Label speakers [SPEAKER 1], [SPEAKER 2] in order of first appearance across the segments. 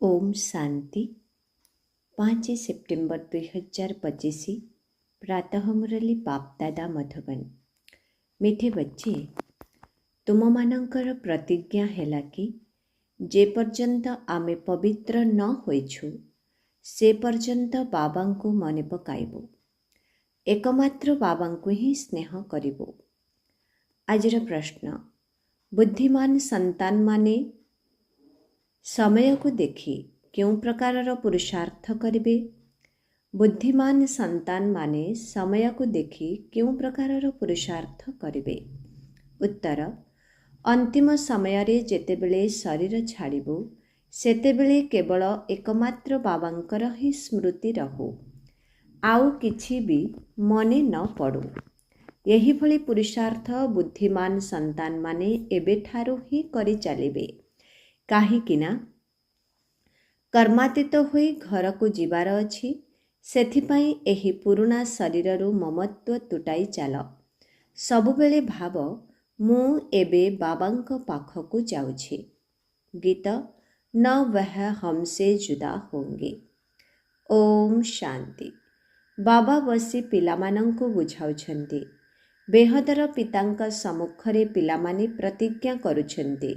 [SPEAKER 1] Om Shanti 5 September 2025 प्रातः मुरली बाप दादा मधुबन। मिठे बच्चे, तुममानंकर प्रतिज्ञा हैला कि जे पर्यंत आमे पवित्र न होइछु से पर्यंत बाबांकु मने पकाइबो, एकमात्र बाबांकु ही स्नेह करिबो। आजिर प्रश्न, बुद्धिमान संतान माने समय को देखि क्यों प्रकारर पुरुषार्थ करिबे? बुद्धिमान संतान माने समय को देखि क्यों प्रकारर पुरुषार्थ करिबे? उत्तर, अंतिम समय रे जेतेबेले शरीर छाड़िबो सेतेबेले केवल एकमात्र बाबांकर ही स्मृति रहू, आउ किछि भी मने न पड़ू। यही भली पुरुषार्थ बुद्धिमान संतान माने एबेठारू ही करि चलिबे। काहीकिना कर्मातीत होई घर को जीवार अछि, सेथिपाई एही पुरुणा शरीररू ममत्व तुटाई चाल। सबुबेले भाव मु एबे बाबांक पाखकु जाउछि। गीत न वह हमसे जुदा होंगे। ओम शांति। बाबा बसी पिलामानंकु बुझाउछन्ति। बेहदर पितांक सम्मुखरे पिलामाने प्रतिज्ञा करुछन्ति,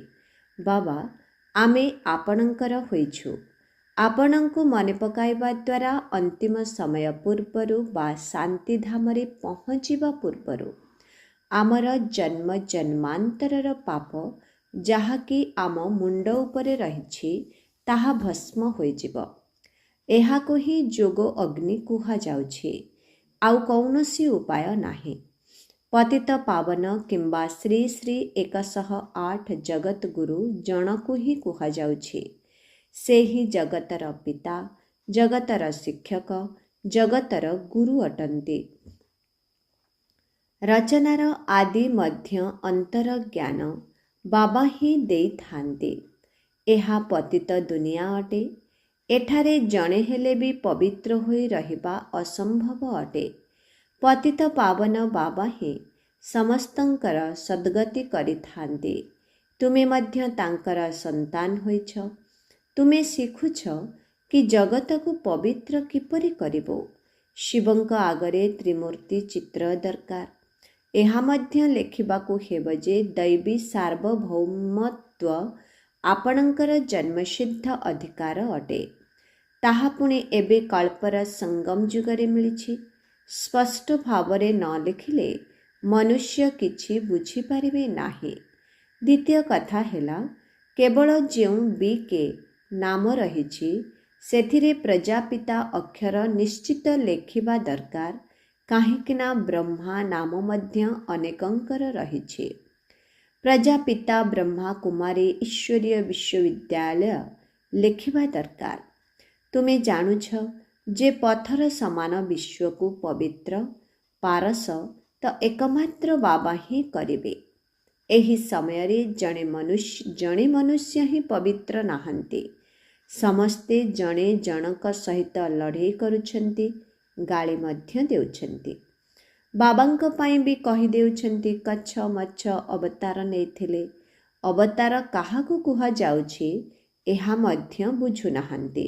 [SPEAKER 1] बाबा आमे आपणंकर होइछु। आपणंकु मने पकाइबा द्वारा अंतिम समय पूर्वरु बा शांति धामरे पहुँचिबा पूर्वरु आमर जन्म जन्मांतरर पाप जाहाकि आम मुंड उपरे रहिछि ताहा भस्म होइजिब। एहाको ही जोग अग्नि कुहा जाउछि, आउ कौनसी उपाय नाही। पतित पावन किंबा श्री श्री 108 जगत गुरु जनकु ही कुहा जाउछि। से ही जगतर पिता, जगतर शिक्षक, जगतर गुरु अटंती। रचनार आदि मध्य अंतर ज्ञान बाबा ही देई थांती। एहा पतित दुनिया अटे। एठारे जणे हेले भी पवित्र होई रहिबा असंभव अटे। पतित पावन बाबा ही समस्तंकर सद्गति करिथांती। तुमे मध्य तांकर संतान होइछ। तुमे शिखुछ कि जगत को पवित्र किपरि करिबो। शिवंक आगरे त्रिमूर्ति चित्र दरकार। एहा मध्य लेखिबाकु हेब जे दैवी सार्वभौमत्व आपणंकर जन्मसिद्ध अधिकार अटे। ताहा पुणे एबे कल्पर संगम जुगरे मिलिछि। स्पष्ट भावरे न लिखिले मनुष्य किछि बुझी पारिबे नाही। द्वितीय कथा हेला, केवल जेउ बी के नाम रहिछि सेथिरे प्रजापिता अक्षर निश्चित लेखिबा दरकार, काहिकिना ब्रह्मा नाम मध्य अनेकंकर रहिछि। प्रजापिता ब्रह्मा कुमारी ईश्वरीय विश्वविद्यालय लेखिबा दरकार। तुमे जानुछ जे पत्थर समान विश्व को पवित्र पारस तो एकमात्र बाबा ही करिबे। एही समय रे जणे मनुष्य ही पवित्र नाहंती। समस्ते जणे जनक सहित लड़ाई करुछन्ति, गाली मध्य देउछन्ति। बाबांक पाई भी कहि देउछन्ति कच्छ मच्छ अवतार नेथिले। अवतार काहाकु कुहा जाउछि एहा मध्य बुझु नाहंती।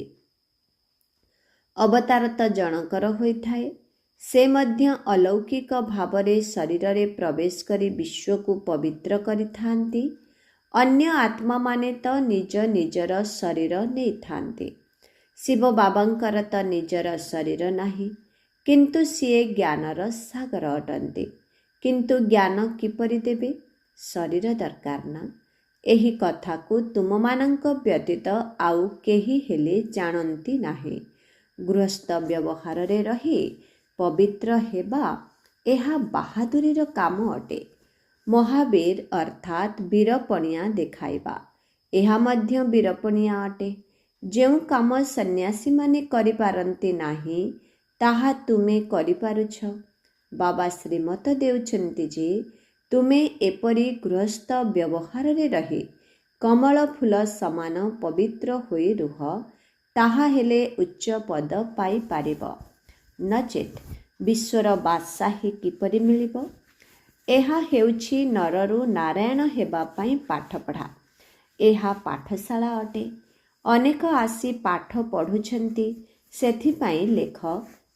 [SPEAKER 1] अवतार तो जनकर होइथाए। से मध्य अलौकिक भावरे शरीर रे प्रवेश करी विश्व को पवित्र करिथांती। अन्य आत्मा माने तो निज निजर शरीर नहीं थांती। शिव बाबांकर तो निजर शरीर नाही, किंतु सीए ज्ञानर सागर अटंती। किंतु ज्ञान किपरि देबे? शरीर दरकार ना। एही कथा को तुममानंक व्यतीत आउ केही हेले जानती नाही। गृहस्थ व्यवहार रे रही पवित्र हेबा एहा बहादुरीर काम अटे। महावीर अर्थात वीरपणिया देखाइबा एहा मध्य वीरपणिया अटे। जेउ काम सन्यासी माने करि पारंती नाही ताहा तुमे करि पारुछ। बाबा श्रीमत देउछन्ति जे तुमे एपरि गृहस्थ व्यवहार रे रही कमल फूल समान पवित्र होई रुह, ताहा हेले उच्च पद पाई पारिब। नचेत विश्वर बादशाही किपरि मिलिब? एहा हेउछि नररु नारायण हेबा पाई पाठ पढ़ा। एहा पाठशाला अटे। ଅନେକ ଆସି ପାଠ ପଢ଼ୁଛନ୍ତି, ସେଥିପାଇଁ ଲେଖ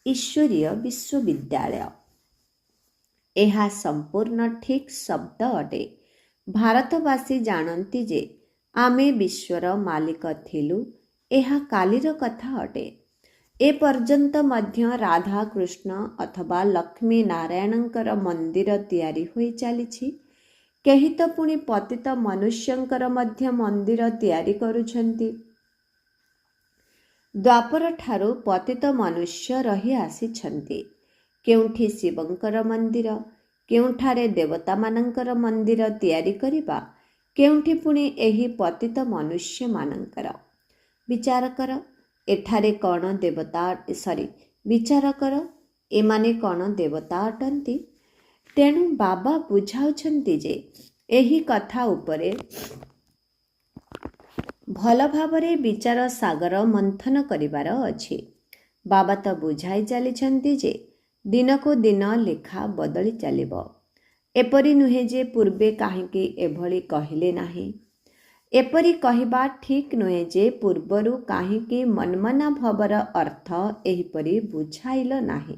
[SPEAKER 1] ଈଶ୍ୱରୀୟ ବିଶ୍ୱବିଦ୍ୟାଳୟ। ଏହା ସମ୍ପୂର୍ଣ୍ଣ ଠିକ୍ ଶବ୍ଦ ଅଟେ। ଭାରତବାସୀ ଜାଣନ୍ତି ଯେ ଆମେ ବିଶ୍ୱର ମାଲିକ ଥିଲୁ, ଏହା କାଲିର କଥା ଅଟେ। ଏପର୍ଯ୍ୟନ୍ତ ମଧ୍ୟ ରାଧାକୃଷ୍ଣ ଅଥବା ଲକ୍ଷ୍ମୀ ନାରାୟଣଙ୍କର ମନ୍ଦିର ତିଆରି ହୋଇ ଚାଲିଛି। କେହି ତ ପୁଣି ପତିତ ମନୁଷ୍ୟଙ୍କର ମଧ୍ୟ ମନ୍ଦିର ତିଆରି କରୁଛନ୍ତି। ଦ୍ୱାପର ଠାରୁ ପତିତ ମନୁଷ୍ୟ ରହି ଆସିଛନ୍ତି। କେଉଁଠି ଶିବଙ୍କର ମନ୍ଦିର, କେଉଁଠାରେ ଦେବତାମାନଙ୍କର ମନ୍ଦିର ତିଆରି କରିବା, କେଉଁଠି ପୁଣି ଏହି ପତିତ ମନୁଷ୍ୟମାନଙ୍କର। ବିଚାର କର, ଏଠାରେ କ'ଣ ବିଚାର କର, ଏମାନେ କ'ଣ ଦେବତା ଅଟନ୍ତି? ତେଣୁ ବାବା ବୁଝାଉଛନ୍ତି ଯେ ଏହି କଥା ଉପରେ ଭଲ ଭାବରେ ବିଚାର ସାଗର ମନ୍ଥନ କରିବାର ଅଛି। ବାବା ତ ବୁଝାଇ ଚାଲିଛନ୍ତି ଯେ ଦିନକୁ ଦିନ ଲେଖା ବଦଳି ଚାଲିବ। ଏପରି ନୁହେଁ ଯେ ପୂର୍ବେ କାହିଁକି ଏଭଳି କହିଲେ ନାହିଁ। ଏପରି କହିବା ଠିକ୍ ନୁହେଁ ଯେ ପୂର୍ବରୁ କାହିଁକି ମନ୍ମନା ଭବର ଅର୍ଥ ଏହିପରି ବୁଝାଇଲ ନାହିଁ।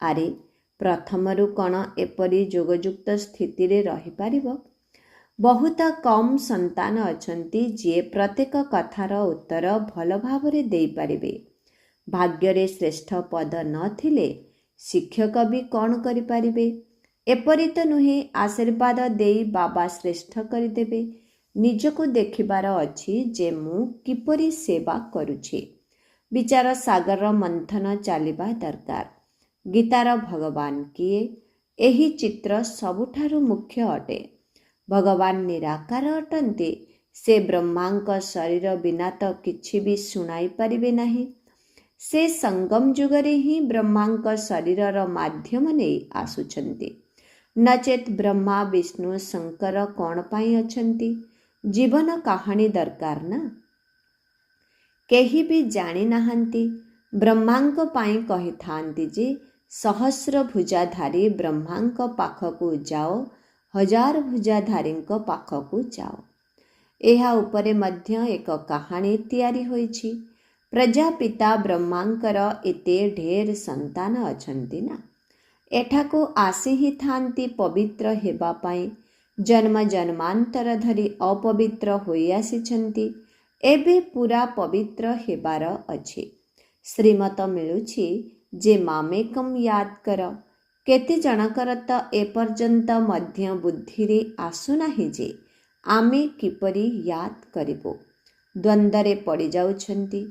[SPEAKER 1] ଆରେ, ପ୍ରଥମରୁ କ'ଣ ଏପରି ଯୋଗଯୁକ୍ତ ସ୍ଥିତିରେ ରହିପାରିବ? ବହୁତ କମ୍ ସନ୍ତାନ ଅଛନ୍ତି ଯିଏ ପ୍ରତ୍ୟେକ କଥାର ଉତ୍ତର ଭଲ ଭାବରେ ଦେଇପାରିବେ। ଭାଗ୍ୟରେ ଶ୍ରେଷ୍ଠ ପଦ ନଥିଲେ ଶିକ୍ଷକ ବି କ'ଣ କରିପାରିବେ? ଏପରି ତ ନୁହେଁ ଆଶୀର୍ବାଦ ଦେଇ ବାବା ଶ୍ରେଷ୍ଠ କରିଦେବେ। ନିଜକୁ ଦେଖିବାର ଅଛି ଯେ ମୁଁ କିପରି ସେବା କରୁଛି। ବିଚାର ସାଗର ମନ୍ଥନ ଚାଲିବା ଦରକାର। ଗୀତାର ଭଗବାନ କିଏ? ଏହି ଚିତ୍ର ସବୁଠାରୁ ମୁଖ୍ୟ ଅଟେ। ଭଗବାନ ନିରାକାର ଅଟନ୍ତି। ସେ ବ୍ରହ୍ମାଙ୍କ ଶରୀର ବିନା ତ କିଛି ବି ଶୁଣାଇ ପାରିବେ ନାହିଁ। ସେ ସଙ୍ଗମ ଯୁଗରେ ହିଁ ବ୍ରହ୍ମାଙ୍କ ଶରୀରର ମାଧ୍ୟମ ନେଇ ଆସୁଛନ୍ତି। ନଚେତ୍ ବ୍ରହ୍ମା ବିଷ୍ଣୁ ଶଙ୍କର କ'ଣ ପାଇଁ ଅଛନ୍ତି? ଜୀବନ କାହାଣୀ ଦରକାର ନା। କେହି ବି ଜାଣିନାହାନ୍ତି। ବ୍ରହ୍ମାଙ୍କ ପାଇଁ କହିଥାନ୍ତି ଯେ ସହସ୍ର ଭୁଜାଧାରୀ ବ୍ରହ୍ମାଙ୍କ ପାଖକୁ ଯାଅ, ହଜାର ଭୁଜାଧାରୀଙ୍କ ପାଖକୁ ଯାଅ। ଏହା ଉପରେ ମଧ୍ୟ ଏକ କାହାଣୀ ତିଆରି ହୋଇଛି। ପ୍ରଜାପିତା ବ୍ରହ୍ମାଙ୍କର ଏତେ ଢେର ସନ୍ତାନ ଅଛନ୍ତି ନା, ଏଠାକୁ ଆସି ହିଁ ଥାନ୍ତି ପବିତ୍ର ହେବା ପାଇଁ। ଜନ୍ମ ଜନ୍ମାନ୍ତର ଧରି ଅପବିତ୍ର ହୋଇ ଆସିଛନ୍ତି, ଏବେ ପୁରା ପବିତ୍ର ହେବାର ଅଛି। ଶ୍ରୀମତ ମିଳୁଛି ଯେ ମାମେକମ୍ ୟାଦ୍ କର। କେତେ ଜଣଙ୍କର ତ ଏପର୍ଯ୍ୟନ୍ତ ମଧ୍ୟ ବୁଦ୍ଧିରେ ଆସୁନାହିଁ ଯେ ଆମେ କିପରି ୟାଦ୍ କରିବୁ। ଦ୍ୱନ୍ଦ୍ୱରେ ପଡ଼ିଯାଉଛନ୍ତି।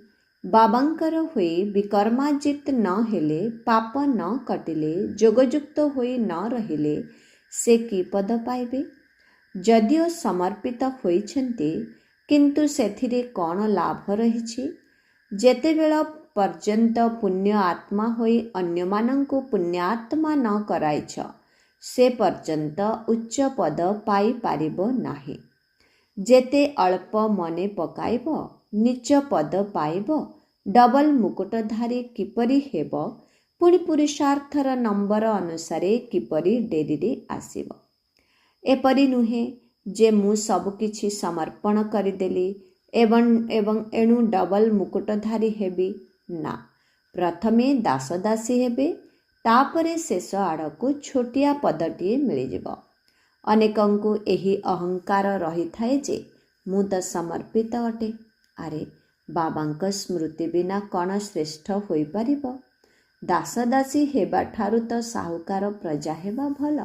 [SPEAKER 1] ବାବାଙ୍କର ହୋଇ ବିକର୍ମାଜିତ ନ ହେଲେ, ପାପ ନ କଟିଲେ, ଯୋଗଯୁକ୍ତ ହୋଇ ନ ରହିଲେ ସେ କି ପଦ ପାଇବେ? ଯଦିଓ ସମର୍ପିତ ହୋଇଛନ୍ତି, କିନ୍ତୁ ସେଥିରେ କ'ଣ ଲାଭ ରହିଛି? ଯେତେବେଳ ପର୍ଯ୍ୟନ୍ତ ପୁଣ୍ୟ ଆତ୍ମା ହୋଇ ଅନ୍ୟମାନଙ୍କୁ ପୁଣ୍ୟାତ୍ମା ନ କରାଇଛ, ସେ ପର୍ଯ୍ୟନ୍ତ ଉଚ୍ଚ ପଦ ପାଇପାରିବ ନାହିଁ। ଯେତେ ଅଳ୍ପ ମନେ ପକାଇବ, ନୀଚ ପଦ ପାଇବ। ଡବଲ ମୁକୁଟଧାରୀ କିପରି ହେବ, ପୁଣି ପୁରୁଷାର୍ଥର ନମ୍ବର ଅନୁସାରେ କିପରି ଡେରିରେ ଆସିବ। ଏପରି ନୁହେଁ ଯେ ମୁଁ ସବୁକିଛି ସମର୍ପଣ କରିଦେଲି ଏବଂ ଏଣୁ ଡବଲ ମୁକୁଟଧାରୀ ହେବି। ନା, ପ୍ରଥମେ ଦାସଦାସୀ ହେବେ, ତାପରେ ଶେଷ ଆଡ଼କୁ ଛୋଟିଆ ପଦଟିଏ ମିଳିଯିବ। ଅନେକଙ୍କୁ ଏହି ଅହଙ୍କାର ରହିଥାଏ ଯେ ମୁଁ ତ ସମର୍ପିତ ଅଟେ। ଆରେ, ବାବାଙ୍କ ସ୍ମୃତି ବିନା କ'ଣ ଶ୍ରେଷ୍ଠ ହୋଇପାରିବ? ଦାସଦାସୀ ହେବାଠାରୁ ତ ସାହୁକାର ପ୍ରଜା ହେବା ଭଲ।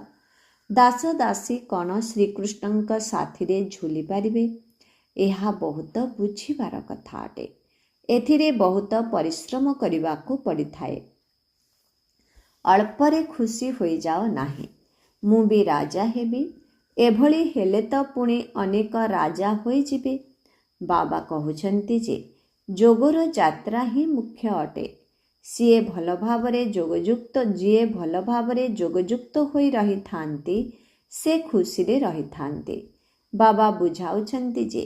[SPEAKER 1] ଦାସଦାସୀ କ'ଣ ଶ୍ରୀକୃଷ୍ଣଙ୍କ ସାଥିରେ ଝୁଲି ପାରିବେ? ଏହା ବହୁତ ବୁଝିବାର କଥା ଅଟେ। ଏଥିରେ ବହୁତ ପରିଶ୍ରମ କରିବାକୁ ପଡ଼ିଥାଏ। ଅଳ୍ପରେ ଖୁସି ହୋଇଯାଅ ନାହିଁ। ମୁଁ ବି ରାଜା ହେବି। ଏଭଳି ହେଲେ ତ ପୁଣି ଅନେକ ରାଜା ହୋଇଯିବେ। ବାବା କହୁଛନ୍ତି ଯେ ଯୋଗର ଯାତ୍ରା ହିଁ ମୁଖ୍ୟ ଅଟେ। ଯିଏ ଭଲ ଭାବରେ ଯୋଗଯୁକ୍ତ ହୋଇ ରହିଥାନ୍ତି, ସେ ଖୁସିରେ ରହିଥାନ୍ତି। ବାବା ବୁଝାଉଛନ୍ତି ଯେ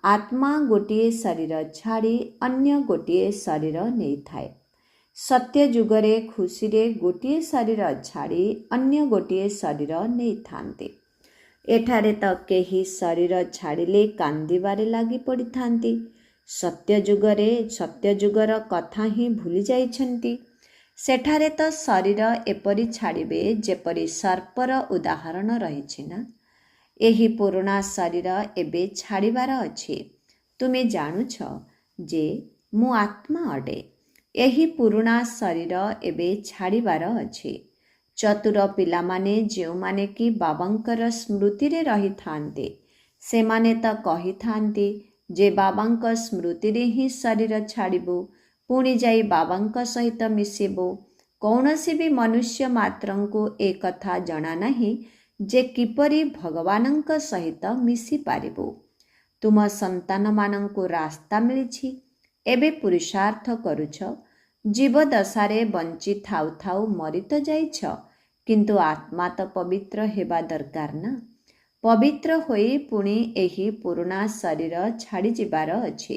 [SPEAKER 1] ଆତ୍ମା ଗୋଟିଏ ଶରୀର ଛାଡ଼ି ଅନ୍ୟ ଗୋଟିଏ ଶରୀର ନେଇଥାଏ। ସତ୍ୟ ଯୁଗରେ ଖୁସିରେ ଗୋଟିଏ ଶରୀର ଛାଡ଼ି ଅନ୍ୟ ଗୋଟିଏ ଶରୀର ନେଇଥାନ୍ତି। ଏଠାରେ ତ କେହି ଶରୀର ଛାଡ଼ିଲେ କାନ୍ଦିବାରେ ଲାଗି ପଡ଼ିଥାନ୍ତି। ସତ୍ୟଯୁଗର କଥା ହିଁ ଭୁଲି ଯାଇଛନ୍ତି। ସେଠାରେ ତ ଶରୀର ଏପରି ଛାଡ଼ିବେ ଯେପରି ସର୍ପର ଉଦାହରଣ ରହିଛି ନା। ଏହି ପୁରୁଣା ଶରୀର ଏବେ ଛାଡ଼ିବାର ଅଛି। ତୁମେ ଜାଣୁଛ ଯେ ମୁଁ ଆତ୍ମା ଅଟେ। ଏହି ପୁରୁଣା ଶରୀର ଏବେ ଛାଡ଼ିବାର ଅଛି। ଚତୁର ପିଲାମାନେ ଯେଉଁମାନେ କି ବାବାଙ୍କର ସ୍ମୃତିରେ ରହିଥାନ୍ତି, ସେମାନେ ତ କହିଥାନ୍ତି ଯେ ବାବାଙ୍କ ସ୍ମୃତିରେ ହିଁ ଶରୀର ଛାଡ଼ିବୁ, ପୁଣି ଯାଇ ବାବାଙ୍କ ସହିତ ମିଶିବୁ। କୌଣସି ବି ମନୁଷ୍ୟ ମାତ୍ରଙ୍କୁ ଏ କଥା ଜଣା ନାହିଁ ଯେ କିପରି ଭଗବାନଙ୍କ ସହିତ ମିଶିପାରିବୁ। ତୁମ ସନ୍ତାନମାନଙ୍କୁ ରାସ୍ତା ମିଳିଛି। ଏବେ ପୁରୁଷାର୍ଥ କରୁଛ। ଜୀବଦଶାରେ ବଞ୍ଚି ଥାଉ ଥାଉ ମରି ତ ଯାଇଛ, କିନ୍ତୁ ଆତ୍ମା ତ ପବିତ୍ର ହେବା ଦରକାର ନା। ପବିତ୍ର ହୋଇ ପୁଣି ଏହି ପୁରୁଣା ଶରୀର ଛାଡ଼ିଯିବାର ଅଛି।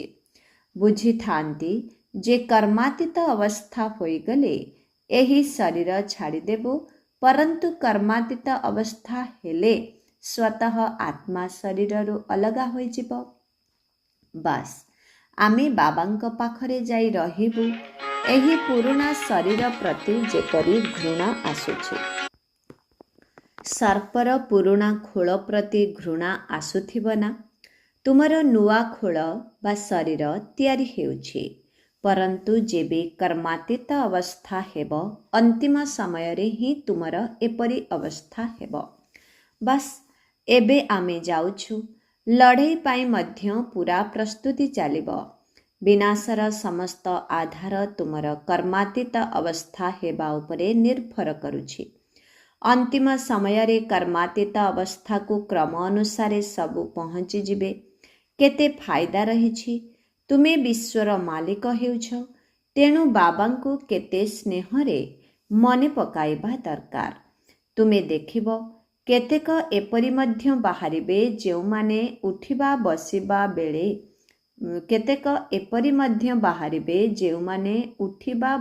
[SPEAKER 1] ବୁଝିଥାନ୍ତି ଯେ କର୍ମାତୀତ ଅବସ୍ଥା ହୋଇଗଲେ ଏହି ଶରୀର ଛାଡ଼ିଦେବୁ, ପରନ୍ତୁ କର୍ମାତୀତ ଅବସ୍ଥା ହେଲେ ସ୍ୱତଃ ଆତ୍ମା ଶରୀରରୁ ଅଲଗା ହୋଇଯିବ। ବାସ୍ ଆମେ ବାବାଙ୍କ ପାଖରେ ଯାଇ ରହିବୁ। ଏହି ପୁରୁଣା ଶରୀର ପ୍ରତି ଯେପରି ଘୃଣା ଆସୁଛି, ସର୍ପର ପୁରୁଣା ଖୋଳ ପ୍ରତି ଘୃଣା ଆସୁଥିବ ନା। ତୁମର ନୂଆ ଖୋଳ ବା ଶରୀର ତିଆରି ହେଉଛି, ପରନ୍ତୁ ଯେବେ କର୍ମାତୀତ ଅବସ୍ଥା ହେବ, ଅନ୍ତିମ ସମୟରେ ହିଁ ତୁମର ଏପରି ଅବସ୍ଥା ହେବ। ବାସ୍ ଏବେ ଆମେ ଯାଉଛୁ। ଲଢ଼େଇ ପାଇଁ ମଧ୍ୟ ପୂରା ପ୍ରସ୍ତୁତି ଚାଲିବ। ବିନାଶର ସମସ୍ତ ଆଧାର ତୁମର କର୍ମାତୀତ ଅବସ୍ଥା ହେବା ଉପରେ ନିର୍ଭର କରୁଛି। ଅନ୍ତିମ ସମୟରେ କର୍ମାତୀତ ଅବସ୍ଥାକୁ କ୍ରମ ଅନୁସାରେ ସବୁ ପହଞ୍ଚିଯିବେ। କେତେ ଫାଇଦା ରହିଛି। ତୁମେ ବିଶ୍ୱର ମାଲିକ ହେଉଛ, ତେଣୁ ବାବାଙ୍କୁ କେତେ ସ୍ନେହରେ ମନେ ପକାଇବା ଦରକାର। ତୁମେ ଦେଖିବ କେତେକ ଏପରି ମଧ୍ୟ ବାହାରିବେ ଯେଉଁମାନେ ଉଠିବା ବସିବା ବେଳେ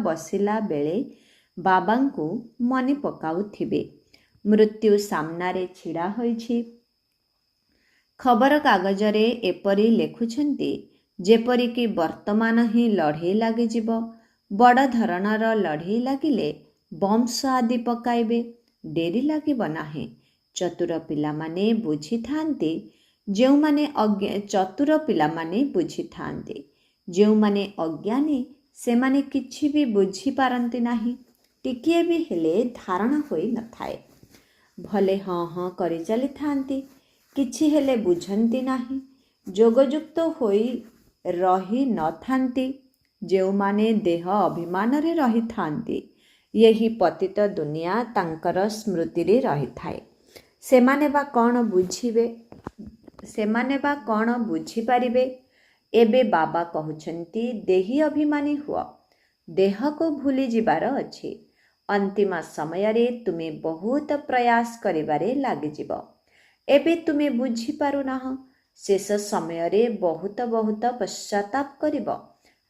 [SPEAKER 1] ବସିଲା ବେଳେ ବାବାଙ୍କୁ ମନେ ପକାଉଥିବେ। ମୃତ୍ୟୁ ସାମ୍ନାରେ ଛିଡ଼ା ହୋଇଛି। ଖବରକାଗଜରେ ଏପରି ଲେଖୁଛନ୍ତି ଯେପରିକି ବର୍ତ୍ତମାନ ହିଁ ଲଢ଼େଇ ଲାଗିଯିବ। ବଡ଼ ଧରଣର ଲଢ଼େଇ ଲାଗିଲେ ବମ୍ସ ଆଦି ପକାଇବେ। ଡେରି ଲାଗିବ ନାହିଁ। ଚତୁର ପିଲାମାନେ ବୁଝିଥାନ୍ତି। ଯେଉଁମାନେ ଅଜ୍ଞାନୀ ସେମାନେ କିଛି ବି ବୁଝିପାରନ୍ତି ନାହିଁ। ଟିକିଏ ବି ହେଲେ ଧାରଣା ହୋଇନଥାଏ। ଭଲେ ହଁ ହଁ କରି ଚାଲିଥାନ୍ତି, କିଛି ହେଲେ ବୁଝନ୍ତି ନାହିଁ। ଯୋଗଯୁକ୍ତ ହୋଇ ରହି ନଥାନ୍ତି। ଯେଉଁମାନେ ଦେହ ଅଭିମାନରେ ରହିଥାନ୍ତି, ଏହି ପତିତ ଦୁନିଆ ତାଙ୍କର ସ୍ମୃତିରେ ରହିଥାଏ। ସେମାନେ ବା କ'ଣ ବୁଝିପାରିବେ? ଏବେ ବାବା କହୁଛନ୍ତି ଦେହୀ ଅଭିମାନୀ ହୁଅ। ଦେହକୁ ଭୁଲି ଯିବାର ଅଛି। ଅନ୍ତିମ ସମୟରେ ତୁମେ ବହୁତ ପ୍ରୟାସ କରିବାରେ ଲାଗିଯିବ। ଏବେ ତୁମେ ବୁଝିପାରୁନାହଁ। ଶେଷ ସମୟରେ ବହୁତ ପଶ୍ଚାତାପ କରିବ।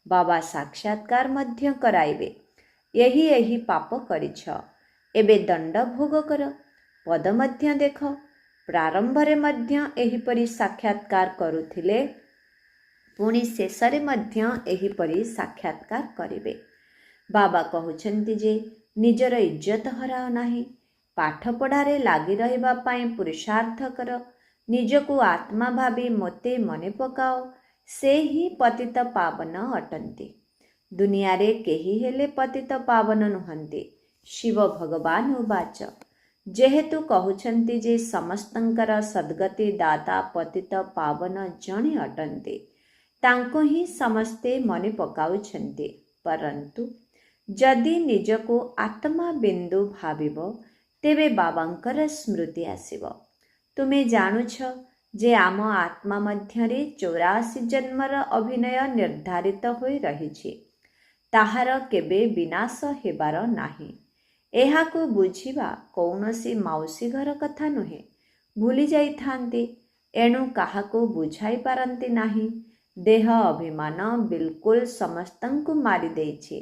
[SPEAKER 1] ବାବା ସାକ୍ଷାତକାର ମଧ୍ୟ କରାଇବେ। ଏହି ପାପ କରିଛ, ଏବେ ଦଣ୍ଡ ଭୋଗ କର। ପଦ ମଧ୍ୟ ଦେଖ। ପ୍ରାରମ୍ଭରେ ମଧ୍ୟ ଏହିପରି ସାକ୍ଷାତକାର କରୁଥିଲେ, ପୁଣି ଶେଷରେ ମଧ୍ୟ ଏହିପରି ସାକ୍ଷାତକାର କରିବେ। ବାବା କହୁଛନ୍ତି ଯେ ନିଜର ଇଜ୍ଜତ ହରାଅ ନାହିଁ। ପାଠପଢ଼ାରେ ଲାଗି ରହିବା ପାଇଁ ପୁରୁଷାର୍ଥ କର। ନିଜକୁ ଆତ୍ମା ଭାବି ମୋତେ ମନେ ପକାଅ। ସେ ହିଁ ପତିତ ପାବନ ଅଟନ୍ତି। ଦୁନିଆରେ କେହି ହେଲେ ପତିତ ପାବନ ନୁହନ୍ତି। ଶିବ ଭଗବାନ ଉବାଚ। ଯେହେତୁ କହୁଛନ୍ତି ଯେ ସମସ୍ତଙ୍କର ସଦ୍ଗତି ଦାତା ପତିତ ପାବନ ଜଣେ ଅଟନ୍ତି, ତାଙ୍କୁ ହିଁ ସମସ୍ତେ ମନେ ପକାଉଛନ୍ତି। ପରନ୍ତୁ ଯଦି ନିଜକୁ ଆତ୍ମା ବିନ୍ଦୁ ଭାବିବ, ତେବେ ବାବାଙ୍କର ସ୍ମୃତି ଆସିବ। ତୁମେ ଜାଣୁଛ ଯେ ଆମ ଆତ୍ମା ମଧ୍ୟରେ 84 ଜନ୍ମର ଅଭିନୟ ନିର୍ଦ୍ଧାରିତ ହୋଇ ରହିଛି। ତାହାର କେବେ ବିନାଶ ହେବାର ନାହିଁ। ଏହାକୁ ବୁଝିବା କୌଣସି ମାଉସୀ ଘର କଥା ନୁହେଁ। ଭୁଲି ଯାଇଥାନ୍ତି, ଏଣୁ କାହାକୁ ବୁଝାଇ ପାରନ୍ତି ନାହିଁ। ଦେହ ଅଭିମାନ ବିଲକୁଲ ସମସ୍ତଙ୍କୁ ମାରିଦେଇଛି।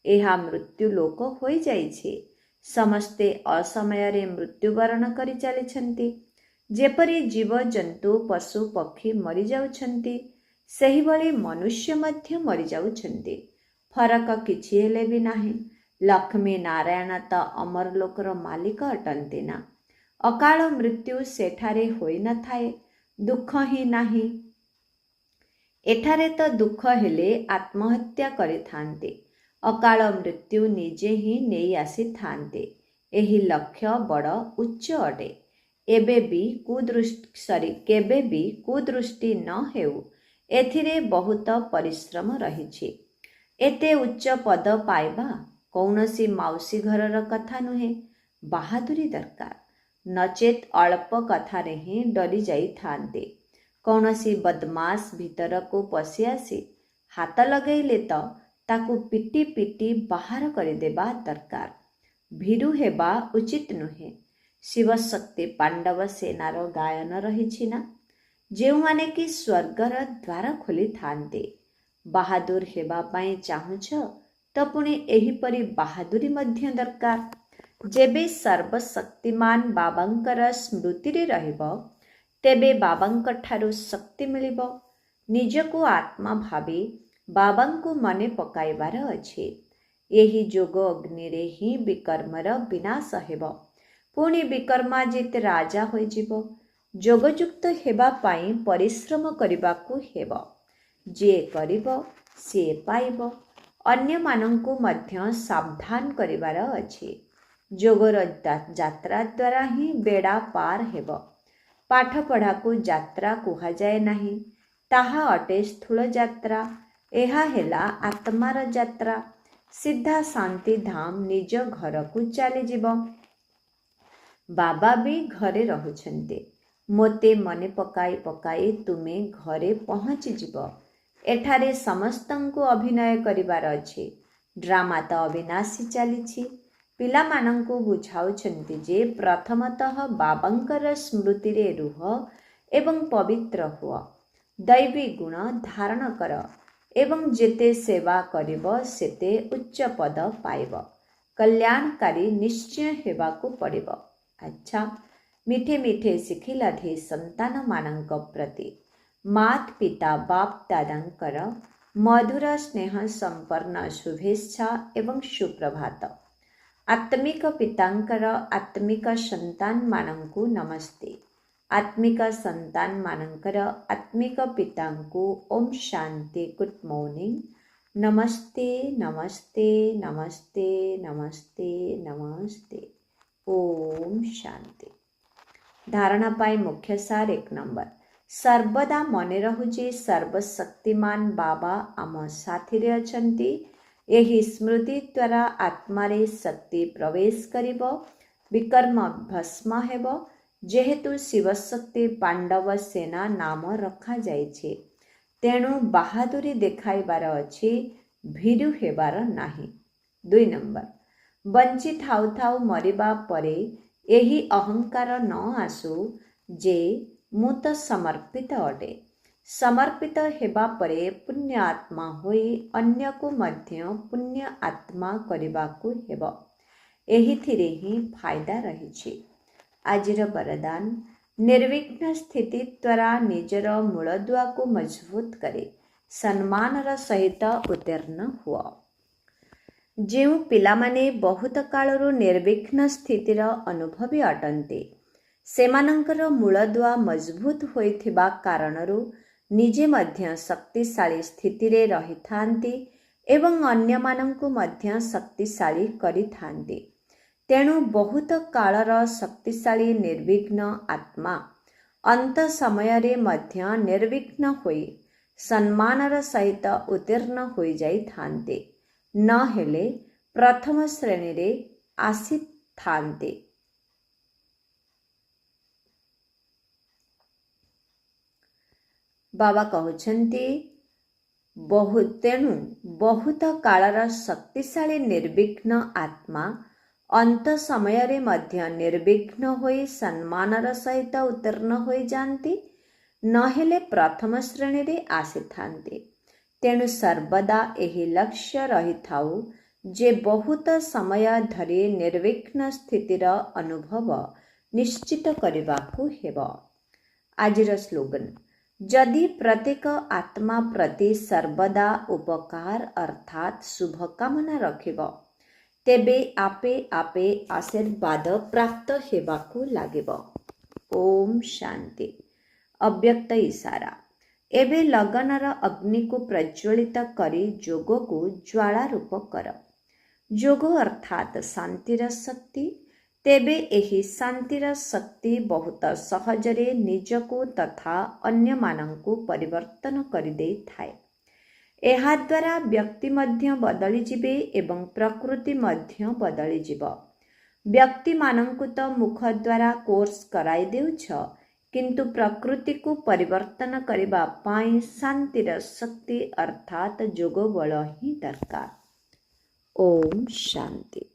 [SPEAKER 1] ଏହା ମୃତ୍ୟୁ ଲୋକ ହୋଇଯାଇଛି। ସମସ୍ତେ ଅସମୟରେ ମୃତ୍ୟୁବରଣ କରି ଚାଲିଛନ୍ତି। ଯେପରି ଜୀବଜନ୍ତୁ ପଶୁ ପକ୍ଷୀ ମରିଯାଉଛନ୍ତି, ସେହିଭଳି ମନୁଷ୍ୟ ମଧ୍ୟ ମରିଯାଉଛନ୍ତି, ଫରକ କିଛି ହେଲେ ବି ନାହିଁ। ଲକ୍ଷ୍ମୀ ନାରାୟଣ ତ ଅମର ଲୋକର ମାଲିକ ଅଟନ୍ତି ନା। ଅକାଳ ମୃତ୍ୟୁ ସେଠାରେ ହୋଇନଥାଏ, ଦୁଃଖ ହିଁ ନାହିଁ। ଏଠାରେ ତ ଦୁଃଖ ହେଲେ ଆତ୍ମହତ୍ୟା କରିଥାନ୍ତି, ଅକାଳ ମୃତ୍ୟୁ ନିଜେ ହିଁ ନେଇ ଆସିଥାନ୍ତି। ଏହି ଲକ୍ଷ୍ୟ ବଡ଼ ଉଚ୍ଚ ଅଟେ। କେବେ ବି କୁଦୃଷ୍ଟି ନ ହେଉ, ଏଥିରେ ବହୁତ ପରିଶ୍ରମ ରହିଛି। ଏତେ ଉଚ୍ଚ ପଦ ପାଇବା କୌଣସି ମାଉସୀ ଘରର କଥା ନୁହେଁ, ବାହାଦୁରୀ ଦରକାର। ନଚେତ୍ ଅଳ୍ପ କଥାରେ ହିଁ ଡରି ଯାଇଥାନ୍ତି। କୌଣସି ବଦମାସ ଭିତରକୁ ପଶି ଆସି ହାତ ଲଗାଇଲେ ତ ତାକୁ ପିଟି ପିଟି ବାହାର କରିଦେବା ଦରକାର। ଭୀରୁ ହେବା ଉଚିତ ନୁହେଁ। ଶିବଶକ୍ତି ପାଣ୍ଡବ ସେନାର ଗାୟନ ରହିଛି ନା, ଯେଉଁମାନେ କି ସ୍ୱର୍ଗର ଦ୍ୱାର ଖୋଲିଥାନ୍ତି। ବାହାଦୁର ହେବା ପାଇଁ ଚାହୁଁଛ ତ ପୁଣି ଏହିପରି ବାହାଦୁରୀ ମଧ୍ୟ ଦରକାର। ଯେବେ ସର୍ବଶକ୍ତିମାନ ବାବାଙ୍କର ସ୍ମୃତିରେ ରହିବ, ତେବେ ବାବାଙ୍କ ଠାରୁ ଶକ୍ତି ମିଳିବ। ନିଜକୁ ଆତ୍ମା ଭାବି ବାବାଙ୍କୁ ମନେ ପକାଇବାର ଅଛି। ଏହି ଯୋଗ ଅଗ୍ନିରେ ହିଁ ବିକର୍ମର ବିନାଶ ହେବ। ପୁଣି ବିକର୍ମାଜିତ ରାଜା ହୋଇଯିବ। ଯୋଗଯୁକ୍ତ ହେବା ପାଇଁ ପରିଶ୍ରମ କରିବାକୁ ହେବ। ଯିଏ କରିବ ସିଏ ପାଇବ। ଅନ୍ୟମାନଙ୍କୁ ମଧ୍ୟ ସାବଧାନ କରିବାର ଅଛି। ଯୋଗର ଯାତ୍ରା ଦ୍ୱାରା ହିଁ ବେଡ଼ା ପାର ହେବ। ପାଠପଢ଼ାକୁ ଯାତ୍ରା କୁହାଯାଏ ନାହିଁ, ତାହା ଅଟେ ସ୍ଥୂଳ ଯାତ୍ରା। ଏହା ହେଲା ଆତ୍ମାର ଯାତ୍ରା। ସିଧା ଶାନ୍ତି ଧାମ ନିଜ ଘରକୁ ଚାଲିଯିବ। ବାବା ବି ଘରେ ରହୁଛନ୍ତି। ମୋତେ ମନେ ପକାଇ ପକାଇ ତୁମେ ଘରେ ପହଞ୍ଚିଯିବ। ଏଠାରେ ସମସ୍ତଙ୍କୁ ଅଭିନୟ କରିବାର ଅଛି। ଡ୍ରାମା ତ ଅବିନାଶୀ ଚାଲିଛି। ପିଲାମାନଙ୍କୁ ବୁଝାଉଛନ୍ତି ଯେ ପ୍ରଥମତଃ ବାବାଙ୍କର ସ୍ମୃତିରେ ରୁହ ଏବଂ ପବିତ୍ର ହୁଅ। ଦୈବୀ ଗୁଣ ଧାରଣ କର ଏବଂ ଯେତେ ସେବା କରିବ ସେତେ ଉଚ୍ଚ ପଦ ପାଇବ। କଲ୍ୟାଣକାରୀ ନିଶ୍ଚୟ ହେବାକୁ ପଡ଼ିବ। ଆଚ୍ଛା, ମିଠେ ମିଠେ ଶିଖିଲାଧି ସନ୍ତାନମାନଙ୍କ ପ୍ରତି ମାତ ପିତା ବାପ ଦାଦାଙ୍କର ମଧୁର ସ୍ନେହ ସମ୍ପନ୍ନ ଶୁଭେଚ୍ଛା ଏବଂ ସୁପ୍ରଭାତ। ଆତ୍ମିକ ପିତାଙ୍କର ଆତ୍ମିକ ସନ୍ତାନମାନଙ୍କୁ ନମସ୍ତେ। ଆତ୍ମିକ ସନ୍ତାନମାନଙ୍କର ଆତ୍ମିକ ପିତାଙ୍କୁ ଓମ୍ ଶାନ୍ତି। Good morning. ନମସ୍ତେ ନମସ୍ତେ ନମସ୍ତେ ନମସ୍ତେ ନମସ୍ତେ। ଓମ୍ ଶାନ୍ତି। ଧାରଣା ପାଇଁ ମୁଖ୍ୟ ସାର 1 ନମ୍ବର। ସର୍ବଦା ମନେ ରହୁ ଯେ ସର୍ବଶକ୍ତିମାନ ବାବା ଆମ ସାଥିରେ ଅଛନ୍ତି। ଏହି ସ୍ମୃତି ଦ୍ୱାରା ଆତ୍ମାରେ ଶକ୍ତି ପ୍ରବେଶ କରିବ, ବିକର୍ମ ଭସ୍ମ ହେବ। ଯେହେତୁ ଶିବଶକ୍ତି ପାଣ୍ଡବ ସେନା ନାମ ରଖାଯାଇଛି, ତେଣୁ ବାହାଦୁରୀ ଦେଖାଇବାର ଅଛି, ଭୀରୁ ହେବାର ନାହିଁ। 2 ନମ୍ବର। ବଞ୍ଚି ଥାଉ ଥାଉ ମରିବା ପରେ ଏହି ଅହଙ୍କାର ନ ଆସୁ ଯେ ମୁଁ ତ ସମର୍ପିତ ଅଟେ। ସମର୍ପିତ ହେବା ପରେ ପୁଣ୍ୟ ଆତ୍ମା ହୋଇ ଅନ୍ୟକୁ ମଧ୍ୟ ପୁଣ୍ୟ ଆତ୍ମା କରିବାକୁ ହେବ। ଏହିଥିରେ ହିଁ ଫାଇଦା ରହିଛି। ଆଜିର ବରଦାନ, ନିର୍ବିଘ୍ନ ସ୍ଥିତି ଦ୍ୱାରା ନିଜର ମୂଳଦୁଆକୁ ମଜବୁତ କରି ସମ୍ମାନର ସହିତ ଉତ୍ତୀର୍ଣ୍ଣ ହୁଅ। ଯେଉଁ ପିଲାମାନେ ବହୁତ କାଳରୁ ନିର୍ବିଘ୍ନ ସ୍ଥିତିର ଅନୁଭବୀ ଅଟନ୍ତି, ସେମାନଙ୍କର ମୂଳଦୁଆ ମଜବୁତ ହୋଇଥିବା କାରଣରୁ ନିଜେ ମଧ୍ୟ ଶକ୍ତିଶାଳୀ ସ୍ଥିତିରେ ରହିଥାନ୍ତି ଏବଂ ଅନ୍ୟମାନଙ୍କୁ ମଧ୍ୟ ଶକ୍ତିଶାଳୀ କରିଥାନ୍ତି। ତେଣୁ ବହୁତ କାଳର ଶକ୍ତିଶାଳୀ ନିର୍ବିଘ୍ନ ଆତ୍ମା ଅନ୍ତ ସମୟରେ ମଧ୍ୟ ନିର୍ବିଘ୍ନ ହୋଇ ସମ୍ମାନର ସହିତ ଉତ୍ତୀର୍ଣ୍ଣ ହୋଇଯାଇଥାନ୍ତି, ନହେଲେ ପ୍ରଥମ ଶ୍ରେଣୀରେ ଆସିଥାନ୍ତି। ବାବା କହୁଛନ୍ତି, ତେଣୁ ବହୁତ କାଳର ଶକ୍ତିଶାଳୀ ନିର୍ବିଘ୍ନ ଆତ୍ମା ଅନ୍ତ ସମୟରେ ମଧ୍ୟ ନିର୍ବିଘ୍ନ ହୋଇ ସମ୍ମାନର ସହିତ ଉତ୍ତୀର୍ଣ୍ଣ ହୋଇଯାଆନ୍ତି, ନହେଲେ ପ୍ରଥମ ଶ୍ରେଣୀରେ ଆସିଥାନ୍ତି। ତେଣୁ ସର୍ବଦା ଏହି ଲକ୍ଷ୍ୟ ରହିଥାଉ ଯେ ବହୁତ ସମୟ ଧରି ନିର୍ବିଘ୍ନ ସ୍ଥିତିର ଅନୁଭବ ନିଶ୍ଚିତ କରିବାକୁ ହେବ। ଆଜିର ସ୍ଲୋଗାନ, ଯଦି ପ୍ରତ୍ୟେକ ଆତ୍ମା ପ୍ରତି ସର୍ବଦା ଉପକାର ଅର୍ଥାତ୍ ଶୁଭକାମନା ରଖିବ, ତେବେ ଆପେ ଆପେ ଆଶୀର୍ବାଦ ପ୍ରାପ୍ତ ହେବାକୁ ଲାଗିବ। ଓମ୍ ଶାନ୍ତି। ଅବ୍ୟକ୍ତ ଇଶାରା। ଏବେ ଲଗନର ଅଗ୍ନିକୁ ପ୍ରଜ୍ୱଳିତ କରି ଯୋଗକୁ ଜ୍ୱାଳା ରୂପ କର। ଯୋଗ ଅର୍ଥାତ୍ ଶାନ୍ତିର ଶକ୍ତି। ତେବେ ଏହି ଶାନ୍ତିର ଶକ୍ତି ବହୁତ ସହଜରେ ନିଜକୁ ତଥା ଅନ୍ୟମାନଙ୍କୁ ପରିବର୍ତ୍ତନ କରିଦେଇଥାଏ। ଏହାଦ୍ୱାରା ବ୍ୟକ୍ତି ମଧ୍ୟ ବଦଳିଯିବେ ଏବଂ ପ୍ରକୃତି ମଧ୍ୟ ବଦଳିଯିବ। ବ୍ୟକ୍ତିମାନଙ୍କୁ ତ ମୁଖ ଦ୍ୱାରା କୋର୍ସ କରାଇ ଦେଉଛ, କିନ୍ତୁ ପ୍ରକୃତିକୁ ପରିବର୍ତ୍ତନ କରିବା ପାଇଁ ଶାନ୍ତିର ଶକ୍ତି ଅର୍ଥାତ୍ ଯୋଗ ବଳ ହିଁ ଦରକାର। ଓମ୍ ଶାନ୍ତି।